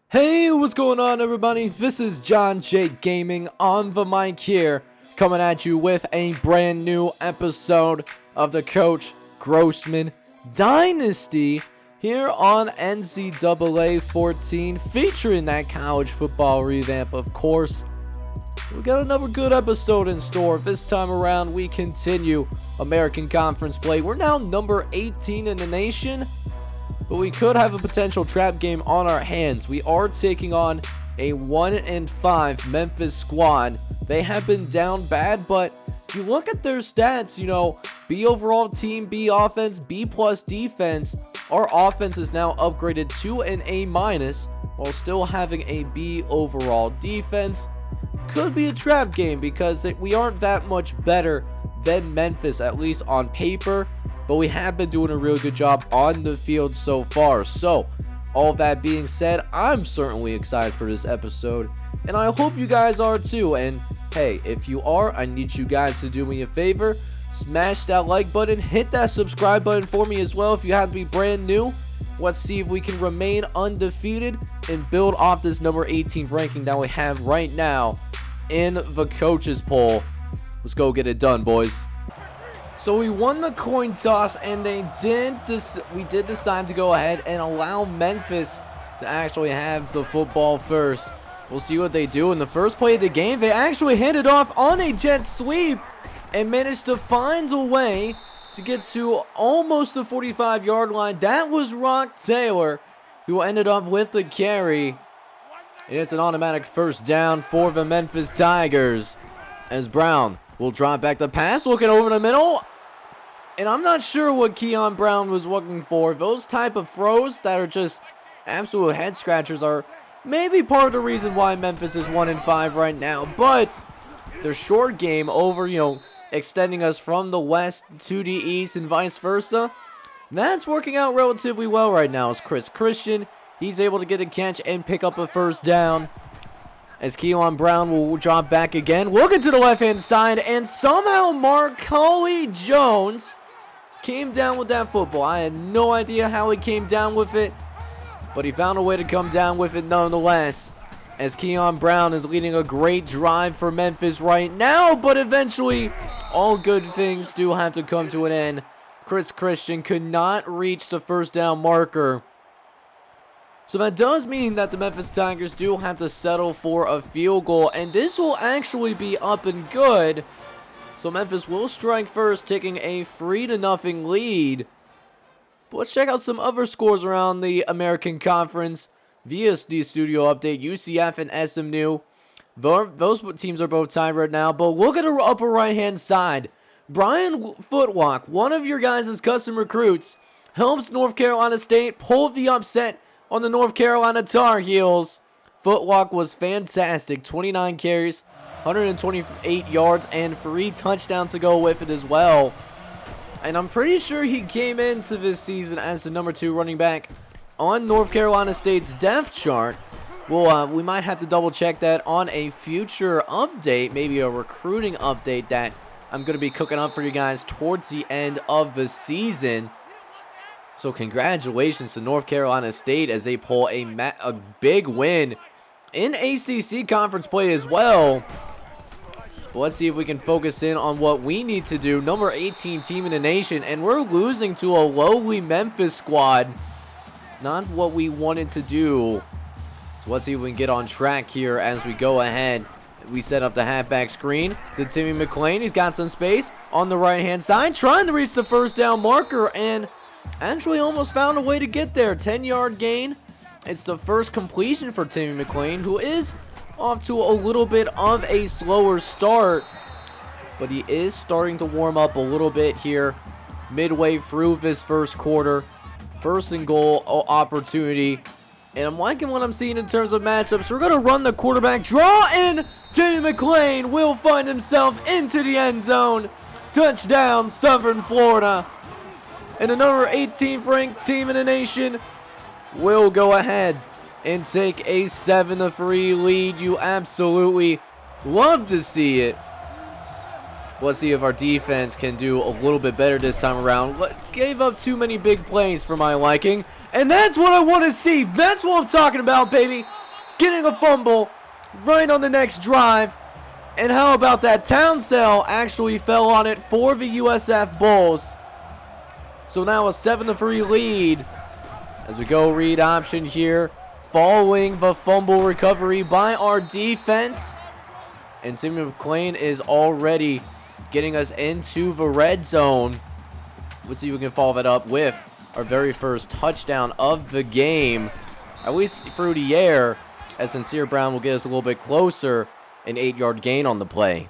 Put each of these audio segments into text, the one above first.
Hey, what's going on, everybody? This is John J Gaming on the mic here, coming at you with a brand new episode of the Coach Grossman Dynasty here on NCAA 14, featuring that college football revamp, of course. We got another good episode in store. This time around, we continue American Conference play. We're now number 18 in the nation, but we could have a potential trap game on our hands. We are taking on a 1-5 Memphis squad. They have been down bad, but if you look at their stats, B overall team, B offense, B plus defense. Our offense is now upgraded to an A- while still having a B overall defense. Could be a trap game because we aren't that much better than Memphis, at least on paper. But we have been doing a really good job on the field so far. So, all that being said, I'm certainly excited for this episode, and I hope you guys are too. And hey, if you are, I need you guys to do me a favor. Smash that like button, hit that subscribe button for me as well if you have to be brand new. Let's see if we can remain undefeated and build off this number 18 ranking that we have right now in the coaches poll. Let's go get it done, boys. So we won the coin toss, and we did decide to go ahead and allow Memphis to actually have the football first. We'll see what they do. In the first play of the game, they actually handed off on a jet sweep and managed to find a way to get to almost the 45-yard line. That was Rock Taylor, who ended up with the carry. And it's an automatic first down for the Memphis Tigers, as Brown will drop back the pass, looking over the middle. And I'm not sure what Keon Brown was looking for. Those type of throws that are just absolute head scratchers are maybe part of the reason why Memphis is 1-5 right now. But their short game over, extending us from the west to the east and vice versa, that's working out relatively well right now. As Chris Christian, he's able to get a catch and pick up a first down. As Keon Brown will drop back again, looking to the left-hand side, and somehow Marcolli Jones came down with that football. I had no idea how he came down with it, but he found a way to come down with it nonetheless. As Keon Brown is leading a great drive for Memphis right now, but eventually all good things do have to come to an end. Chris Christian could not reach the first down marker. So that does mean that the Memphis Tigers do have to settle for a field goal, and this will actually be up and good. So Memphis will strike first, taking a 3-0 lead. But let's check out some other scores around the American Conference. VSD Studio Update, UCF and SMU. Those teams are both tied right now, but look at the upper right-hand side. Brian Footlock, one of your guys' custom recruits, helps North Carolina State pull the upset on the North Carolina Tar Heels. Footlock was fantastic. 29 carries, 128 yards, and 3 touchdowns to go with it as well. And I'm pretty sure he came into this season as the number 2 running back on North Carolina State's depth chart. Well, we might have to double check that on a future update, maybe a recruiting update that I'm going to be cooking up for you guys towards the end of the season. So congratulations to North Carolina State as they pull a big win in ACC conference play as well. But let's see if we can focus in on what we need to do. Number 18 team in the nation, and we're losing to a lowly Memphis squad. Not what we wanted to do. So let's see if we can get on track here as we go ahead. We set up the halfback screen to Timmy McClain. He's got some space on the right-hand side, trying to reach the first down marker, and actually almost found a way to get there. 10-yard gain. It's the first completion for Timmy McClain, who is off to a little bit of a slower start, but he is starting to warm up a little bit here midway through this first quarter. First and goal opportunity, and I'm liking what I'm seeing in terms of matchups. We're going to run the quarterback draw, and Timmy McClain will find himself into the end zone. Touchdown, Southern Florida. And the number 18th ranked team in the nation will go ahead and take a 7-3 lead. You absolutely love to see it. Let's see if our defense can do a little bit better this time around. Gave up too many big plays for my liking, and that's what I want to see. That's what I'm talking about, baby. getting a fumble right on the next drive. And how about that? Townsell actually fell on it for the USF Bulls. So now a 7-3 lead as we go read option here, following the fumble recovery by our defense. And Timmy McMahon is already getting us into the red zone. Let's see if we can follow that up with our very first touchdown of the game, at least through the air, as Sincere Brown will get us a little bit closer. An 8-yard gain on the play.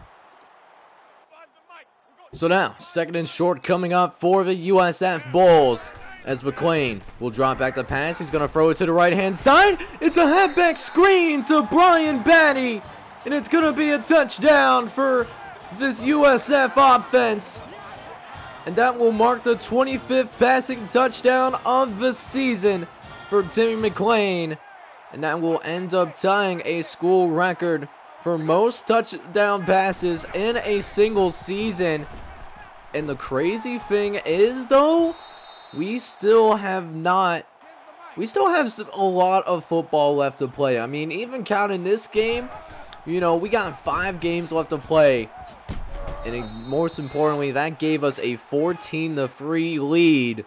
So now, 2nd and short coming up for the USF Bulls, as McLean will drop back the pass. He's going to throw it to the right-hand side. It's a halfback screen to Brian Batty, and it's going to be a touchdown for this USF offense. And that will mark the 25th passing touchdown of the season for Timmy McLean. And that will end up tying a school record for most touchdown passes in a single season. And the crazy thing is, though, we still have a lot of football left to play. I mean, even counting this game, you know, we got 5 games left to play. And most importantly, that gave us a 14-3 lead.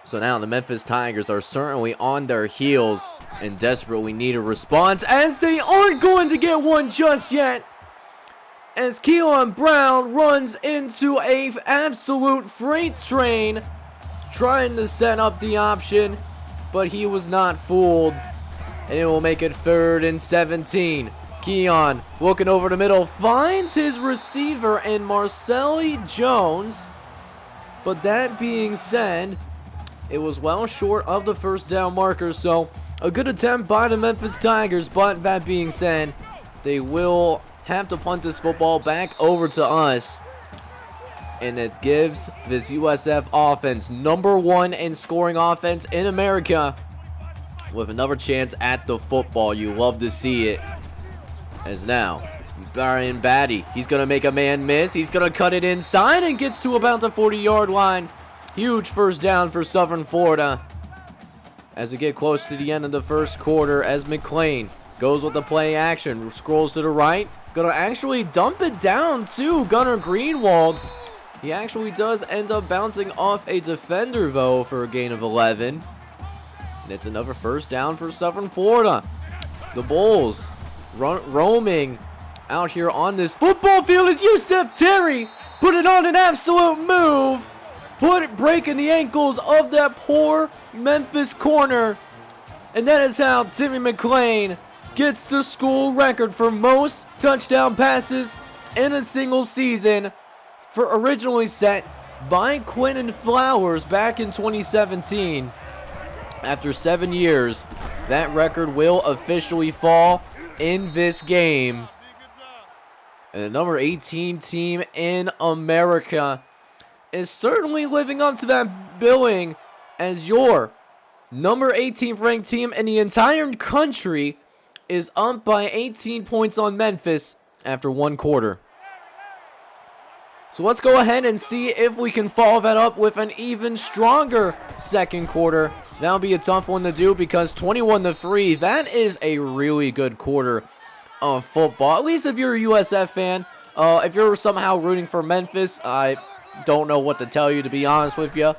So now the Memphis Tigers are certainly on their heels and desperately need a response, as they aren't going to get one just yet. As Keelan Brown runs into an absolute freight train, trying to set up the option, but he was not fooled. And it will make it 3rd and 17. Keon looking over the middle, finds his receiver in Marcelli Jones. But that being said, it was well short of the first down marker, so a good attempt by the Memphis Tigers. But that being said, they will have to punt this football back over to us. And it gives this USF offense, #1 in scoring offense in America, with another chance at the football. You love to see it. As now, Brian Batty, he's going to make a man miss. He's going to cut it inside and gets to about the 40-yard line. Huge first down for Southern Florida. As we get close to the end of the first quarter, as McLean goes with the play action, scrolls to the right, going to actually dump it down to Gunnar Greenwald. He actually does end up bouncing off a defender, though, for a gain of 11. And it's another first down for Southern Florida. The Bulls roaming out here on this football field as Yusef Terry put it on an absolute move, breaking the ankles of that poor Memphis corner. And that is how Timmy McLean gets the school record for most touchdown passes in a single season, for originally set by Quentin Flowers back in 2017. After 7 years, that record will officially fall in this game. And the number 18 team in America is certainly living up to that billing as your number 18th ranked team in the entire country is up by 18 points on Memphis after 1 quarter. So let's go ahead and see if we can follow that up with an even stronger second quarter. That'll be a tough one to do because 21-3, that is a really good quarter of football. At least if you're a USF fan. If you're somehow rooting for Memphis, I don't know what to tell you, to be honest with you.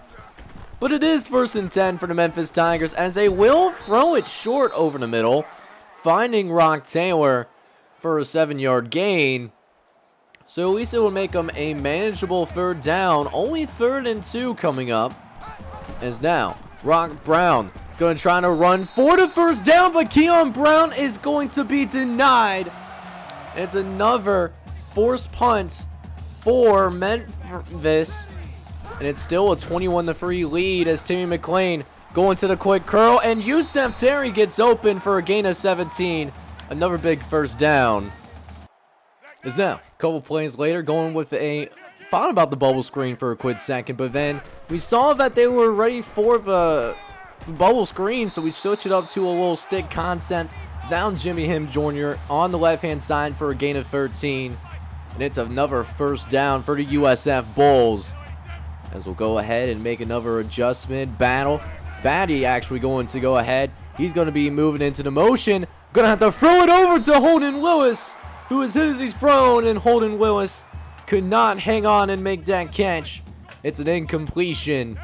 But it is 1st and 10 for the Memphis Tigers, as they will throw it short over the middle, finding Rock Taylor for a 7-yard gain. So at least it will make them a manageable 3rd down. Only 3rd and 2 coming up. As now, Rock Brown is going to try to run for the first down, but Keon Brown is going to be denied. It's another forced punt for Memphis. And it's still a 21-3 lead as Timmy McLean going to the quick curl. And Yusef Terry gets open for a gain of 17. Another big first down. Is now a couple plays later going with thought about the bubble screen for a quick second, but then we saw that they were ready for the bubble screen, so we switched it up to a little stick concept. Down Jimmy Him Jr. on the left-hand side for a gain of 13. And it's another first down for the USF Bulls. As we'll go ahead and make another adjustment. Batty actually going to go ahead He's going to be moving into the motion. Going to have to throw it over to Holden Lewis, who is hit as he's thrown, and Holden Lewis could not hang on and make that catch. It's an incompletion.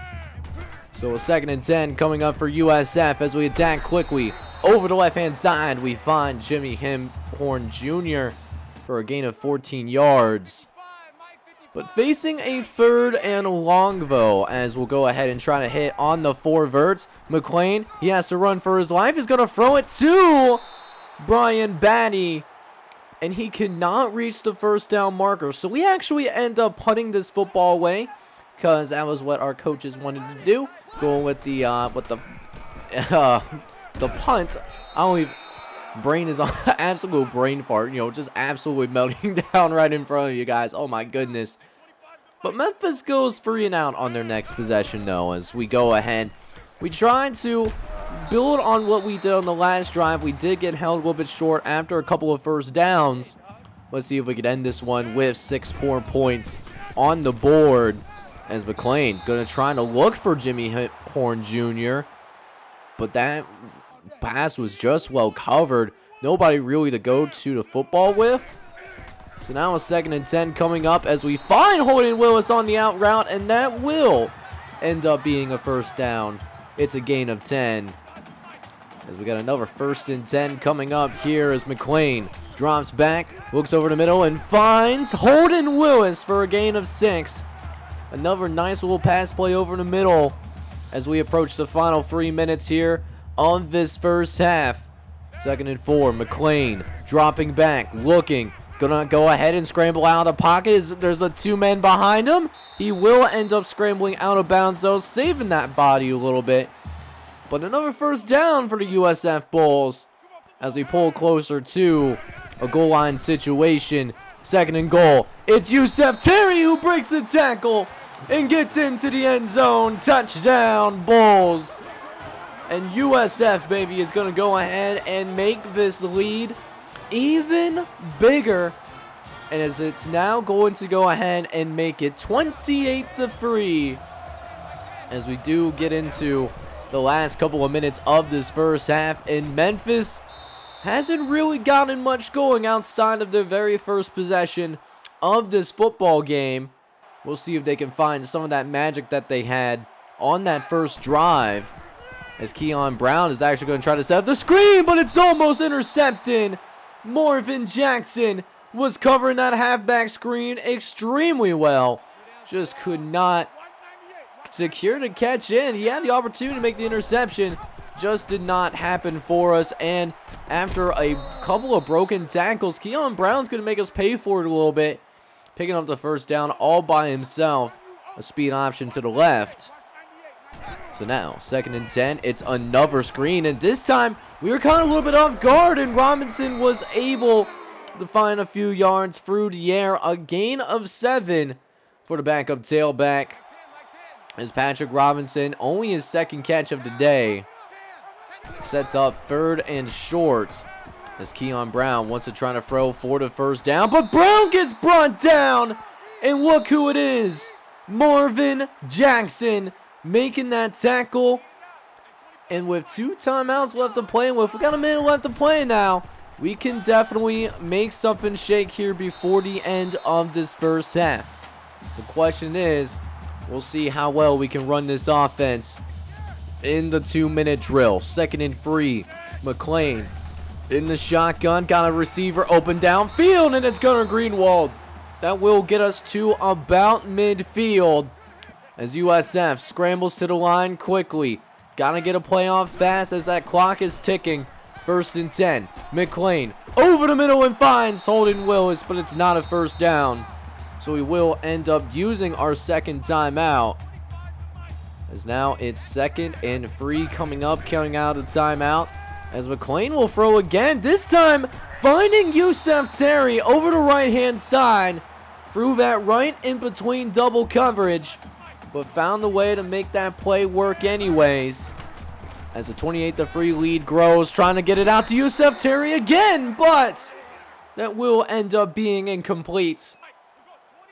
So a 2nd and 10 coming up for USF as we attack quickly. Over the left-hand side, we find Jimmy Horn Jr. for a gain of 14 yards. But facing a 3rd and long, though, as we'll go ahead and try to hit on the 4 verts. McLean, he has to run for his life. He's going to throw it to Brian Batty, and he cannot reach the 1st down marker. So we actually end up putting this football away, because that was what our coaches wanted to do. Going with the punt. I don't even... Brain is on absolute brain fart, you know, just absolutely melting down right in front of you guys. Oh my goodness. But Memphis goes 3 and out on their next possession, though, as we go ahead. We tried to build on what we did on the last drive. We did get held a little bit short after a couple of 1st downs. Let's see if we could end this one with 6 more points on the board, as McLean's going to try to look for Jimmy Horn Jr., but that pass was just well covered. Nobody really to go to the football with. So now a 2nd and 10 coming up as we find Holden Lewis on the out route, and that will end up being a 1st down. It's a gain of 10. As we got another 1st and 10 coming up here as McLean drops back, looks over the middle, and finds Holden Lewis for a gain of 6. Another nice little pass play over the middle as we approach the final 3 minutes here on this 1st half. 2nd and 4, McLean dropping back, looking, gonna go ahead and scramble out of the pocket. There's a 2 men behind him. He will end up scrambling out of bounds, though, saving that body a little bit. But another 1st down for the USF Bulls as we pull closer to a goal line situation. 2nd and goal. It's Yusef Terry who breaks the tackle and gets into the end zone. Touchdown, Bulls. And USF, baby, is going to go ahead and make this lead even bigger. And as it's now going to go ahead and make it 28-3. As we do get into the last couple of minutes of this 1st half. And Memphis hasn't really gotten much going outside of their very 1st possession of this football game. We'll see if they can find some of that magic that they had on that 1st drive. As Keon Brown is actually going to try to set up the screen, but it's almost intercepted. Marvin Jackson was covering that halfback screen extremely well. Just could not secure the catch in. He had the opportunity to make the interception. Just did not happen for us. And after a couple of broken tackles, Keon Brown's going to make us pay for it a little bit. Picking up the 1st down all by himself. A speed option to the left. So now, 2nd and 10, it's another screen, and this time we were kind of a little bit off guard, and Robinson was able to find a few yards through the air. A gain of 7 for the backup tailback. As Patrick Robinson, only his 2nd catch of the day, sets up 3rd and short. As Keon Brown wants to try to throw for the 1st down, but Brown gets brought down, and look who it is, Marvin Jackson, making that tackle. And with 2 timeouts left to play with, we got a minute left to play now. We can definitely make something shake here before the end of this 1st half. The question is, we'll see how well we can run this offense in the 2-minute drill. 2nd and 3, McLean in the shotgun, got a receiver open downfield, and it's Gunnar Greenwald. That will get us to about midfield. As USF scrambles to the line quickly. Gotta get a play off fast as that clock is ticking. 1st and 10. McLean over the middle and finds Holden Lewis, but it's not a 1st down. So we will end up using our 2nd timeout. As now it's 2nd and 3 coming up, counting out the timeout. As McLean will throw again, this time finding Yusef Terry over the right-hand side. Through that right in between double coverage. But found a way to make that play work anyways. As the 28-3 lead grows, trying to get it out to Yusef Terry again, but that will end up being incomplete.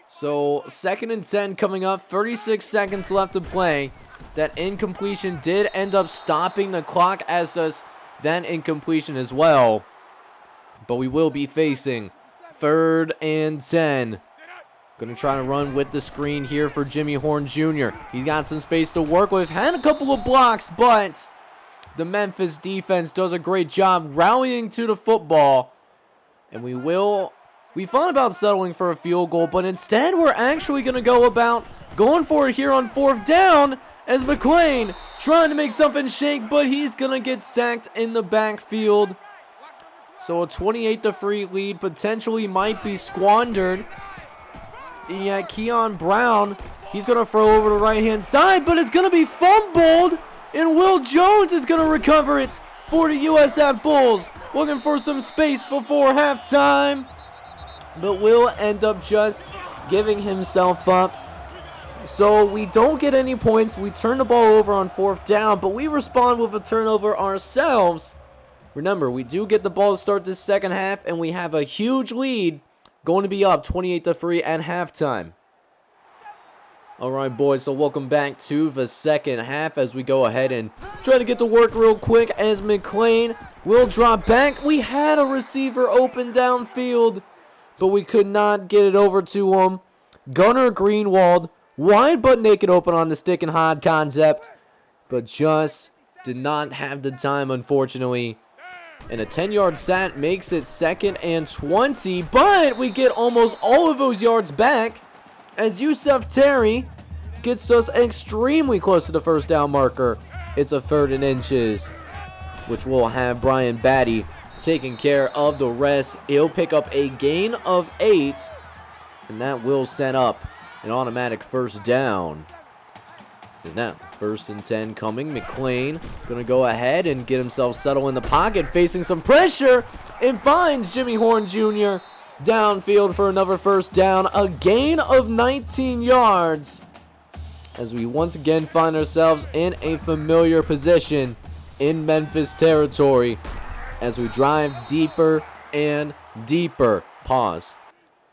So 2nd and 10 coming up, 36 seconds left to play. That incompletion did end up stopping the clock, as does that incompletion as well. But we will be facing 3rd and 10. Going to try to run with the screen here for Jimmy Horn Jr. He's got some space to work with. Had a couple of blocks, but the Memphis defense does a great job rallying to the football. And we thought about settling for a field goal, but instead we're actually going to go about going for it here on 4th down, as McClain trying to make something shake, but he's going to get sacked in the backfield. So a 28-3 lead potentially might be squandered. And yet Keon Brown, he's going to throw over the right-hand side, but it's going to be fumbled, and Will Jones is going to recover it for the USF Bulls. Looking for some space before halftime, but will end up just giving himself up. So we don't get any points. We turn the ball over on 4th down, but we respond with a turnover ourselves. Remember, we do get the ball to start this second half, and we have a huge lead, going to be up 28-3 at halftime. All right, boys, so welcome back to the second half as we go ahead and try to get to work real quick as McClain will drop back. We had a receiver open downfield, but we could not get it over to him. Gunnar Greenwald, wide but naked open on the stick and hod concept, but just did not have the time, unfortunately. And a 10-yard sat makes it 2nd and 20, but we get almost all of those yards back as Yusuf Terry gets us extremely close to the 1st down marker. It's a 3rd and inches, which will have Brian Batty taking care of the rest. He'll pick up a gain of 8, and that will set up an automatic 1st down. Is now 1st and 10 coming. McClain going to go ahead and get himself settled in the pocket, facing some pressure, and finds Jimmy Horn Jr. downfield for another 1st down. A gain of 19 yards as we once again find ourselves in a familiar position in Memphis territory as we drive deeper and deeper. Pause.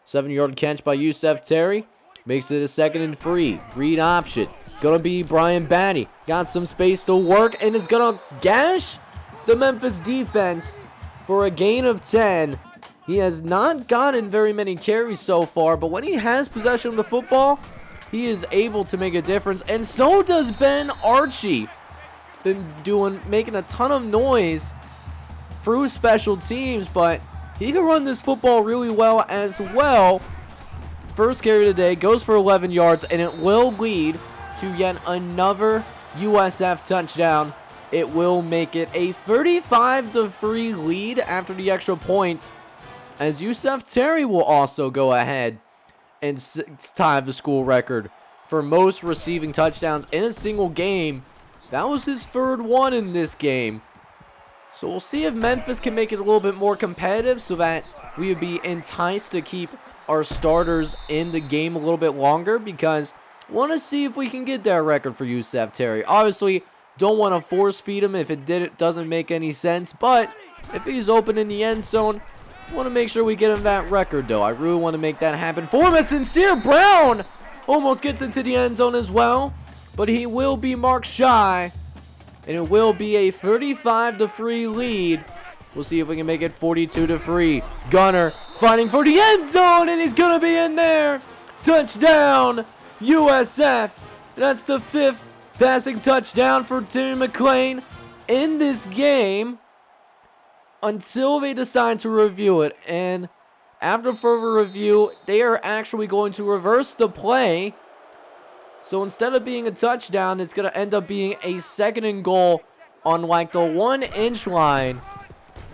7-yard catch by Yusuf Terry makes it a 2nd and 3. Read option. Gonna be Brian Batty. Got some space to work and is gonna gash the Memphis defense for a gain of 10. He has not gotten very many carries so far, but when he has possession of the football, he is able to make a difference. And so does Ben Archie. Been making a ton of noise through special teams, but he can run this football really well as well. First carry today goes for 11 yards, and it will lead to yet another USF touchdown. It will make it a 35-3 lead after the extra point, as Yusuf Terry will also go ahead and tie the school record for most receiving touchdowns in a single game. That was his 3rd one in this game. So we'll see if Memphis can make it a little bit more competitive so that we would be enticed to keep our starters in the game a little bit longer, because want to see if we can get that record for Yusuf Terry. Obviously, don't want to force feed him if it doesn't make any sense, but if he's open in the end zone, want to make sure we get him that record, though. I really want to make that happen for him. Sincere Brown almost gets into the end zone as well, but he will be marked shy, and it will be a 35-3 lead. We'll see if we can make it 42-3. Gunner fighting for the end zone, and he's going to be in there. Touchdown, USF. That's the 5th passing touchdown for Timmy McClain in this game until they decide to review it. And after further review, they are actually going to reverse the play. So instead of being a touchdown, it's going to end up being a 2nd and goal on like the 1-inch line.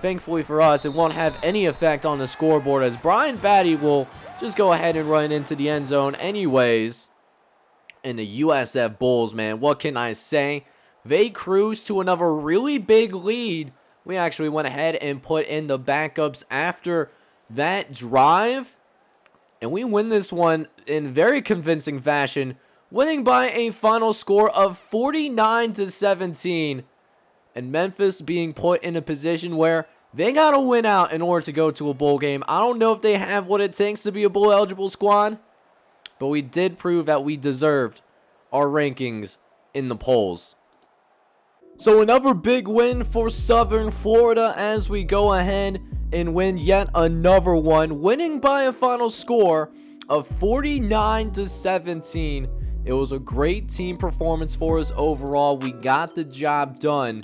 Thankfully for us, it won't have any effect on the scoreboard, as Brian Batty will just go ahead and run into the end zone anyways. And the USF Bulls, man, what can I say? They cruise to another really big lead. We actually went ahead and put in the backups after that drive, and we win this one in very convincing fashion, winning by a final score of 49-17. And Memphis being put in a position where they got to win out in order to go to a bowl game. I don't know if they have what it takes to be a bowl eligible squad, but we did prove that we deserved our rankings in the polls. So another big win for Southern Florida as we go ahead and win yet another one, winning by a final score of 49-17. It was a great team performance for us overall. We got the job done.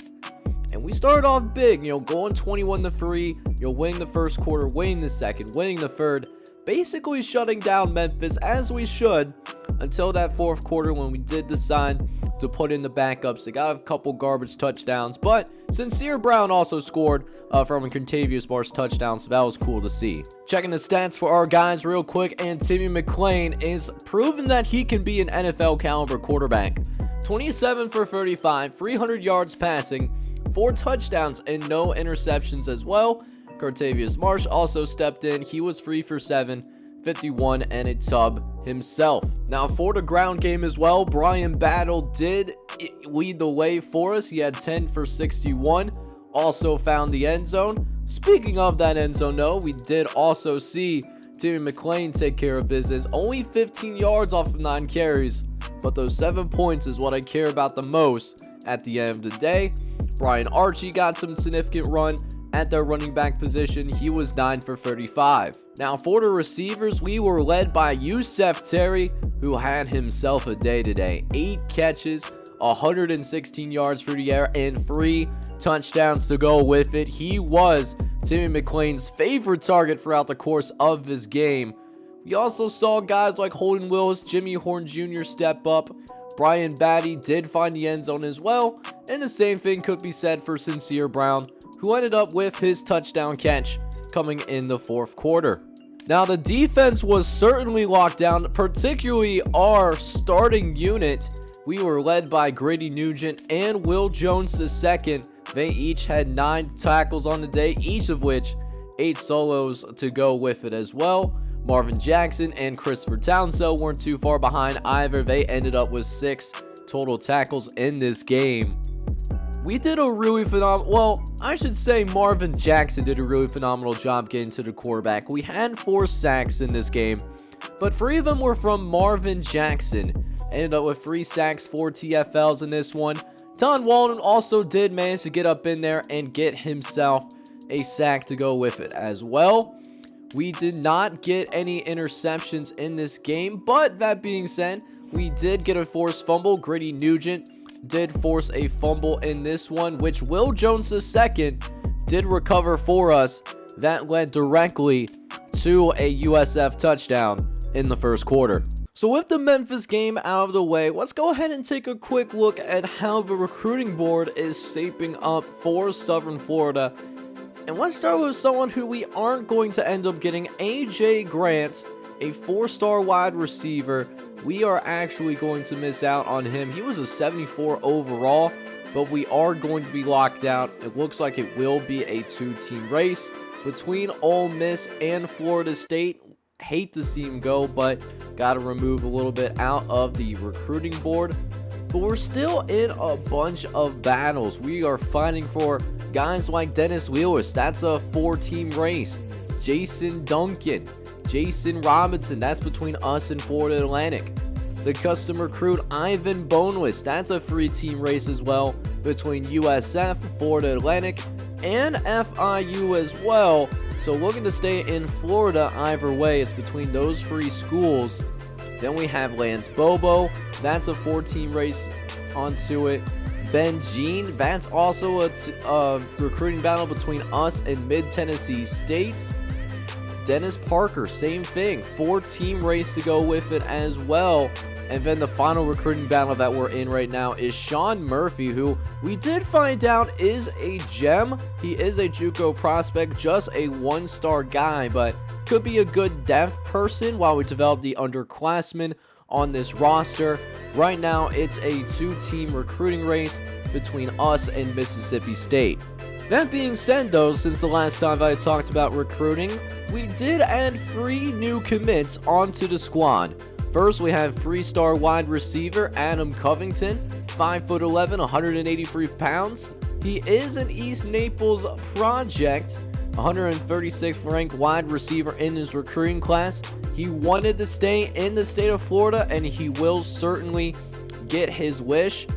And we started off big, going 21-3, winning the first quarter, winning the second, winning the third, basically shutting down Memphis as we should until that fourth quarter when we did decide to put in the backups. They got a couple garbage touchdowns, but Sincere Brown also scored from a Contavious Bar's touchdown, so that was cool to see. Checking the stats for our guys real quick, and Timmy McMahan is proving that he can be an NFL caliber quarterback. 27 for 35, 300 yards passing, 4 touchdowns and no interceptions as well. Contavious Marsh also stepped in. He was 3 for 7, 51 and a tub himself. Now for the ground game as well, Brian Battle did lead the way for us. He had 10 for 61, also found the end zone. Speaking of that end zone, though, we did also see Timmy McMahan take care of business. Only 15 yards off of 9 carries, but those 7 points is what I care about the most at the end of the day. Brian Archie got some significant run at their running back position. He was 9 for 35. Now for the receivers, we were led by USF Terry, who had himself a day today. 8 catches, 116 yards through the air, and 3 touchdowns to go with it. He was Timmy McMahan's favorite target throughout the course of this game. We also saw guys like Holden Willis, Jimmy Horn Jr. step up. Brian Batty did find the end zone as well, and the same thing could be said for Sincere Brown, who ended up with his touchdown catch coming in the fourth quarter. Now the defense was certainly locked down, particularly our starting unit. We were led by Grady Nugent and Will Jones II. They each had 9 tackles on the day, each of which 8 solos to go with it as well. Marvin Jackson and Christopher Townsend weren't too far behind either. They ended up with 6 total tackles in this game. We did a really phenomenal, well, I should say Marvin Jackson did a really phenomenal job getting to the quarterback. We had 4 sacks in this game, but 3 of them were from Marvin Jackson. Ended up with 3 sacks, 4 TFLs in this one. Don Walden also did manage to get up in there and get himself a sack to go with it as well. We did not get any interceptions in this game, but that being said, we did get a forced fumble. Grady Nugent did force a fumble in this one, which Will Jones II did recover for us. That led directly to a USF touchdown in the first quarter. So with the Memphis game out of the way, let's go ahead and take a quick look at how the recruiting board is shaping up for Southern Florida. And let's start with someone who we aren't going to end up getting, AJ Grant, a 4-star wide receiver. We are actually going to miss out on him. He was a 74 overall, but we are going to be locked out. It looks like it will be a 2-team race between Ole Miss and Florida State. Hate to see him go, but got to remove a little bit out of the recruiting board. But we're still in a bunch of battles. We are fighting for guys like Dennis Lewis. That's a 4-team race. Jason Duncan, Jason Robinson. That's between us and Florida Atlantic. The custom recruit Ivan Boneless. That's a 3-team race as well between USF, Florida Atlantic, and FIU as well. So looking to stay in Florida either way. It's between those 3 schools. Then we have Lance Bobo. That's a 4-team race onto it. Ben Jean. That's also a recruiting battle between us and Mid-Tennessee State. Dennis Parker, same thing. 4-team race to go with it as well. And then the final recruiting battle that we're in right now is Sean Murphy, who we did find out is a gem. He is a JUCO prospect, just a 1-star guy, but could be a good depth person while we develop the underclassmen on this roster. Right now, it's a 2-team recruiting race between us and Mississippi State. That being said, though, since the last time I talked about recruiting, we did add 3 new commits onto the squad. First, we have 3-star wide receiver Adam Covington, 5'11", 183 pounds. He is an East Naples project, 136th ranked wide receiver in his recruiting class. He wanted to stay in the state of Florida, and he will certainly get his wish.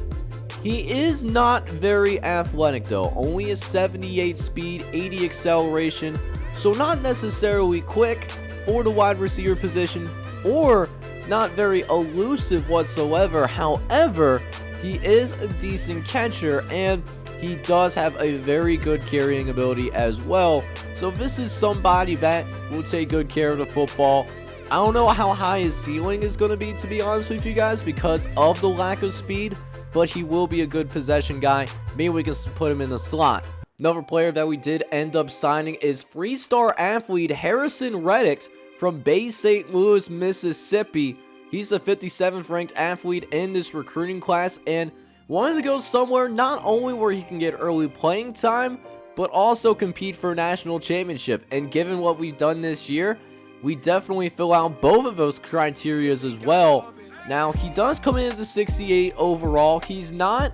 He is not very athletic though, only a 78 speed, 80 acceleration, so not necessarily quick for the wide receiver position, or not very elusive whatsoever. However, he is a decent catcher, and he does have a very good carrying ability as well. So this is somebody that will take good care of the football. I don't know how high his ceiling is going to be honest with you guys, because of the lack of speed, but he will be a good possession guy. Maybe we can put him in the slot. Another player that we did end up signing is three-star athlete Harrison Reddick from Bay St. Louis, Mississippi. He's the 57th ranked athlete in this recruiting class, and wanted to go somewhere not only where he can get early playing time, but also compete for a national championship. And given what we've done this year, we definitely fill out both of those criteria as well. Now, he does come in as a 68 overall. He's not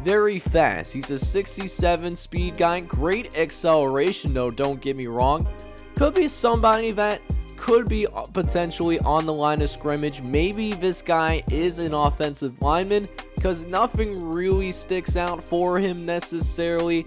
very fast. He's a 67 speed guy. Great acceleration though, don't get me wrong. Could be somebody that could be potentially on the line of scrimmage. Maybe this guy is an offensive lineman, because nothing really sticks out for him necessarily.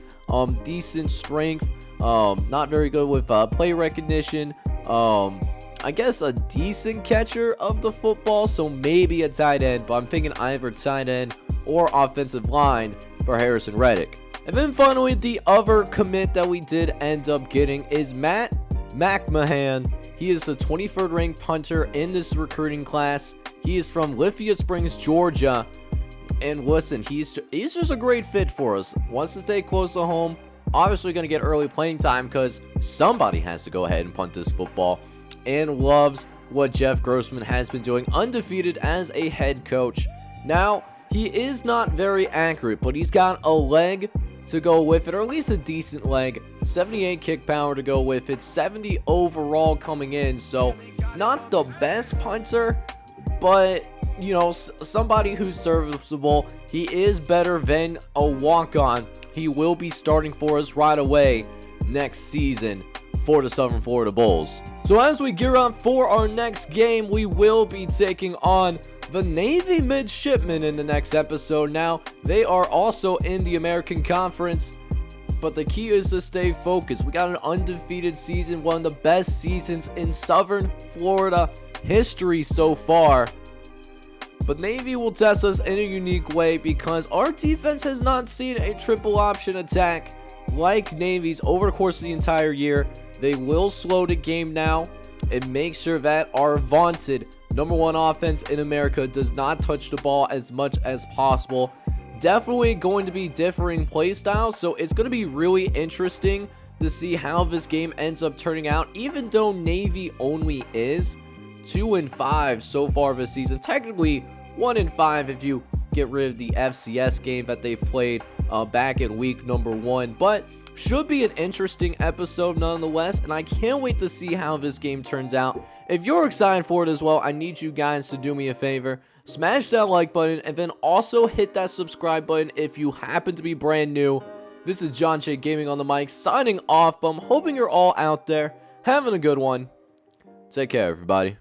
Decent strength, not very good with play recognition. I guess a decent catcher of the football, so maybe a tight end, but I'm thinking either tight end or offensive line for Harrison Reddick. And then finally, the other commit that we did end up getting is Mcmahan. He is the 23rd ranked punter in this recruiting class. He is from Lithia Springs, Georgia. And listen, he's just a great fit for us. Wants to stay close to home. Obviously going to get early playing time because somebody has to go ahead and punt this football. And loves what Jeff Grossman has been doing, undefeated as a head coach. Now, he is not very accurate, but he's got a leg to go with it, or at least a decent leg. 78 kick power to go with it, 70 overall coming in. So not the best punter, but you know, somebody who's serviceable. He is better than a walk-on. He will be starting for us right away next season for the Southern Florida Bulls. So as we gear up for our next game, we will be taking on the Navy Midshipmen in the next episode. Now, they are also in the American Conference, but the key is to stay focused. We got an undefeated season, one of the best seasons in Southern Florida history so far. But Navy will test us in a unique way because our defense has not seen a triple option attack like Navy's over the course of the entire year. They will slow the game now and make sure that our vaunted #1 offense in America does not touch the ball as much as possible. Definitely going to be differing play styles, so it's going to be really interesting to see how this game ends up turning out, even though Navy only is 2-5 so far this season. Technically 1-5 if you get rid of the FCS game that they've played back in week #1, but should be an interesting episode nonetheless, and I can't wait to see how this game turns out. If you're excited for it as well, I need you guys to do me a favor. Smash that like button, and then also hit that subscribe button if you happen to be brand new. This is John J Gaming on the mic, signing off, but I'm hoping you're all out there having a good one. Take care, everybody.